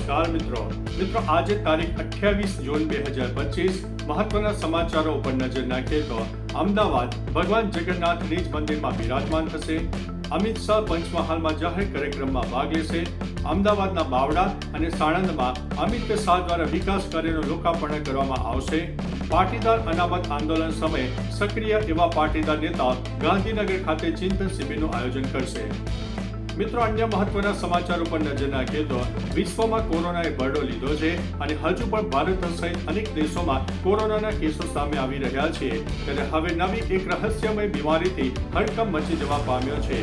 નમસ્કાર મિત્રો આજે તારીખ 28 જૂન 2025 મહત્વના સમાચારો ઉપર નજર નાખીએ તો અમદાવાદ ભગવાન જગન્નાથની જ મંદિરમાં બિરાજમાન થશે. અમિત શાહ પંચમહાલમાં જાહેર કાર્યક્રમમાં ભાગ લેશે. અમદાવાદના બાવડા અને સાણંદમાં અમિત શાહ દ્વારા વિકાસ કાર્યનું લોકાર્પણ કરવામાં આવશે. પાટીદાર અનામત આંદોલન સમયે સક્રિય એવા પાટીદાર નેતા ગાંધીનગર ખાતે ચિંતન શિબિરનું આયોજન કરશે. મિત્રો અન્ય મહત્વના સમાચાર ઉપર નજર નાખીએ તો વિશ્વમાં કોરોનાએ બરડો લીધો છે અને હજુ પણ ભારત સહિત અનેક દેશોમાં કોરોનાના કેસો સામે આવી રહ્યા છે. ત્યારે હવે નવી એક રહસ્યમય બીમારીથી હડકંપ મચી જવા પામ્યો છે.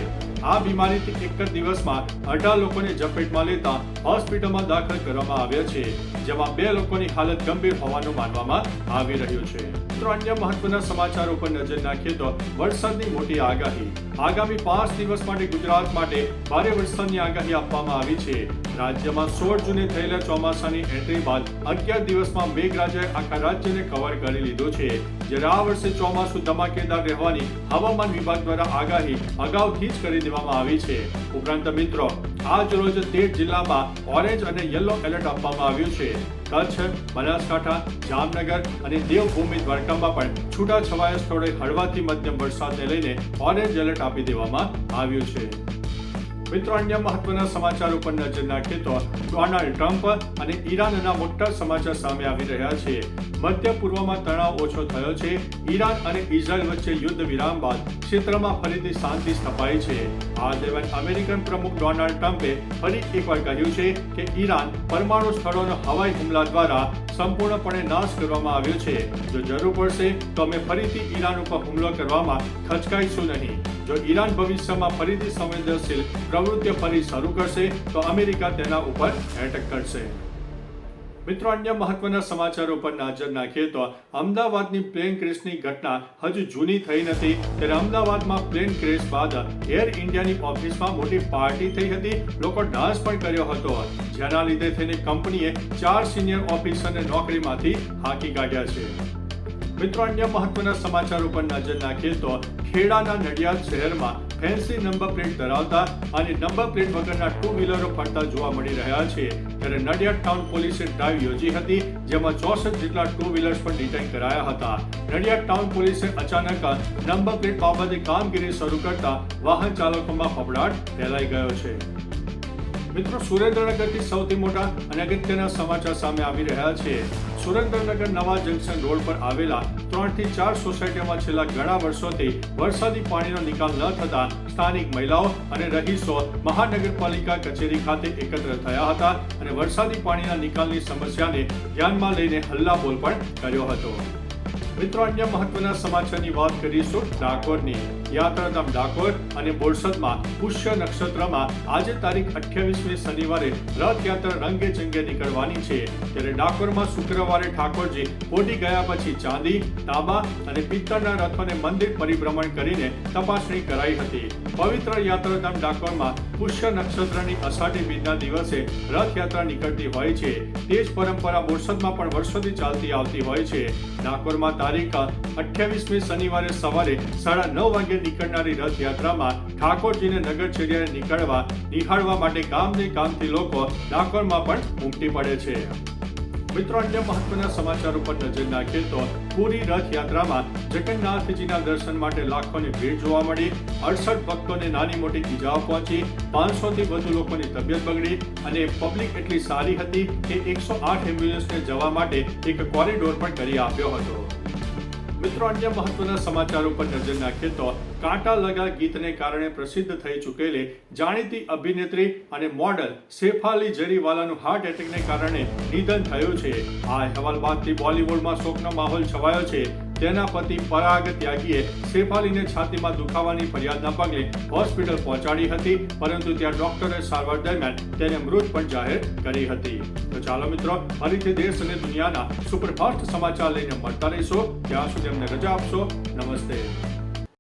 આ બીમારીથી એક જ દિવસમાં 18 લોકોને ઝપેટમાં લેતા હોસ્પિટલમાં દાખલ કરવામાં આવ્યા છે, જેમાં 2 લોકોની હાલત ગંભીર હોવાનું માનવામાં આવી રહ્યું છે. મિત્રો અન્ય મહત્વના સમાચાર ઉપર નજર નાખીએ તો વરસાદની મોટી આગાહી. આગામી 5 દિવસ માટે ગુજરાત માટે ભારે વરસાદની આગાહી આપવામાં આવી છે. રાજ્યમાં 16 જૂને થયેલા ચોમાસાની એન્ટ્રી બાદ 11 દિવસમાં મેઘરાજાએ આખા રાજ્યને કવર કરી લીધું છે. જ્યારે આ વર્ષે ચોમાસું ધમાકેદાર રહેવાની હવામાન વિભાગ દ્વારા આગાહી અગાઉથી જ કરી દેવામાં આવી છે. ઉપરાંત મિત્રો આજ રોજ 13 જિલ્લામાં ઓરેન્જ અને યલો એલર્ટ આપવામાં આવ્યું છે. કચ્છ, બનાસકાંઠા, જામનગર અને દેવભૂમિ દ્વારકામાં પણ છૂટાછવાયા સ્થળોએ હળવાથી મધ્યમ વરસાદને લઈને ઓરેન્જ એલર્ટ આપી દેવામાં આવ્યું છે. મિત્રો અન્ય મહત્વના સમાચાર ઉપર નજર નાખીએ તો ડોનાલ્ડ ટ્રમ્પ અને ઈરાનના મોટા સમાચાર સામે આવી રહ્યા છે. મધ્ય પૂર્વમાં તણાવ ઓછો થયો છે. ઈરાન અને ઇઝરાયલ વચ્ચે યુદ્ધ વિરામ બાદ ક્ષેત્રમાં ફરીથી શાંતિ સ્થપાઈ છે. આ દરમિયાન અમેરિકન પ્રમુખ ડોનાલ્ડ ટ્રમ્પે ફરી એકવાર કહ્યું છે કે ઈરાન પરમાણુ સ્થળોનો હવાઈ હુમલા દ્વારા સંપૂર્ણપણે નાશ કરવામાં આવ્યો છે. જો જરૂર પડશે તો અમે ફરીથી ઈરાન ઉપર હુમલો કરવામાં ખચકાઈશું નહીં. જો ઈરાન ભવિષ્યમાં ફરીથી સંવેદનશીલ પ્રવૃત્તિઓ ફરી શરૂ કરશે તો અમેરિકા તેના ઉપર એટેક કરશે. મિત્રો અન્ય મહત્વના સમાચારો પર નજર નાખીએ તો અમદાવાદની પ્લેન ક્રેશની ઘટના હજુ જૂની થઈ નથી. ત્યારે અમદાવાદમાં પ્લેન ક્રેશ બાદ એર ઇન્ડિયાની ઓફિસમાં મોટી પાર્ટી થઈ હતી. લોકો ડાન્સ પણ કર્યો હતો, જેના લીધે થઈને કંપનીએ 4 સિનિયર ઓફિસરને નોકરીમાંથી હાંકી કાઢ્યા છે. મિત્રો અન્ય મહત્વના સમાચાર ઉપર નજર નાખીએ તો ખેડાના નડિયાદ શહેરમાં ફેન્સી નંબર પ્લેટ ધરાવતા અને નંબર પ્લેટ વગરના 2 વ્હીલરો ફરતા જોવા મળી રહ્યા છે. ત્યારે નડિયાદ ટાઉન પોલીસે ડ્રાઈવ યોજી હતી, જેમાં 64 જેટલા 2 વ્હીલર્સ પણ ડિટેઇન કરાયા હતા. નડિયાદ ટાઉન પોલીસે અચાનક નંબર પ્લેટ બાબતે કામગીરી શરૂ કરતા વાહન ચાલકોમાં ફફડાટ ફેલાઈ ગયો છે. મિત્રો સુરેન્દ્રનગરથી સૌથી મોટા અને અગત્યના સમાચાર સામે આવી રહ્યા છે. સુરેન્દ્રનગર નવા જંકશન રોડ પર આવેલા 3 થી 4 સોસાયટીમાં છેલ્લા ઘણા વર્ષોથી વરસાદી પાણીનો નિકાલ ન થતા સ્થાનિક મહિલાઓ અને રહીશો મહાનગરપાલિકા કચેરી ખાતે એકત્ર થયા હતા અને વરસાદી પાણીના નિકાલની સમસ્યાને ધ્યાનમાં લઈને હલ્લાબોલ પણ કર્યો હતો. મિત્રો અન્ય મહત્વના સમાચારની વાત કરીશું ડાકોરની. યાત્રાધામ ડાકોર અને બોરસદમાં પુષ્ય નક્ષત્રમાં આજે તારીખ 28મી શનિવારે રથયાત્રા રંગે ચંગે નીકળવાની છે. ત્યારે ડાકોરમાં શુક્રવારે ઠાકોરજી પોઢી ગયા પછી ચાંદી, તાંબા અને પિત્તળના રથોને મંદિર પરિભ્રમણ કરીને તપાસણી કરાઈ હતી. પવિત્ર યાત્રાધામ ડાકોરમાં પુષ્ય નક્ષત્રની અષાઢી બીજના દિવસે રથયાત્રા નીકળતી હોય છે. તે જ પરંપરા બોરસદમાં પણ વર્ષોથી ચાલતી આવતી હોય છે. ડાકોરમાં તારીખ 28મી શનિવારે સવારે 9:30 વાગે નીકળનારી રથયાત્રામાં ઠાકોરજીને નગરચર્યાએ નિહાળવા માટે ગામથી લોકો ડાકોરમાં પણ ઉમટી પડે છે. મિત્રો અન્ય મહત્વના સમાચાર ઉપર નજર નાખીએ તો પૂરી રથયાત્રામાં જગન્નાથજીના દર્શન માટે લાખોની ભીડ જોવા મળી. 68 ભક્તોને નાની મોટી ઈજાઓ પહોંચી. 500થી વધુ લોકોની તબિયત બગડી અને પબ્લિક એટલી સારી હતી કે 108 એમ્બ્યુલન્સને જવા માટે એક કોરિડોર પણ કરી આપ્યો હતો. મિત્રો અન્ય મહત્વના સમાચાર ઉપર નજર નાખીએ તો કાંટા લગા ગીતને કારણે પ્રસિદ્ધ થઈ ચૂકેલી જાણીતી અભિનેત્રી અને મોડલ શેફાલી જરીવાલાનું હાર્ટ એટેકને કારણે નિધન થયું છે. આ અહેવાલ બાદથી બોલિવૂડમાં શોકનો માહોલ છવાયો છે. તેના પતિ પરાગ ત્યાગીએ શેફાલીને છાતીમાં દુખાવાની ફરિયાદના પગલે હોસ્પિટલ પહોંચાડી હતી, પરંતુ ત્યાં ડોક્ટરે સારવાર દરમિયાન તેને મૃત પણ જાહેર કરી હતી. તો ચાલો મિત્રો, ફરીથી દેશ અને દુનિયાના સુપરફાસ્ટ સમાચાર લઈને મળતા રહીશો. ત્યાં સુધી અમને રજા આપશો. નમસ્તે.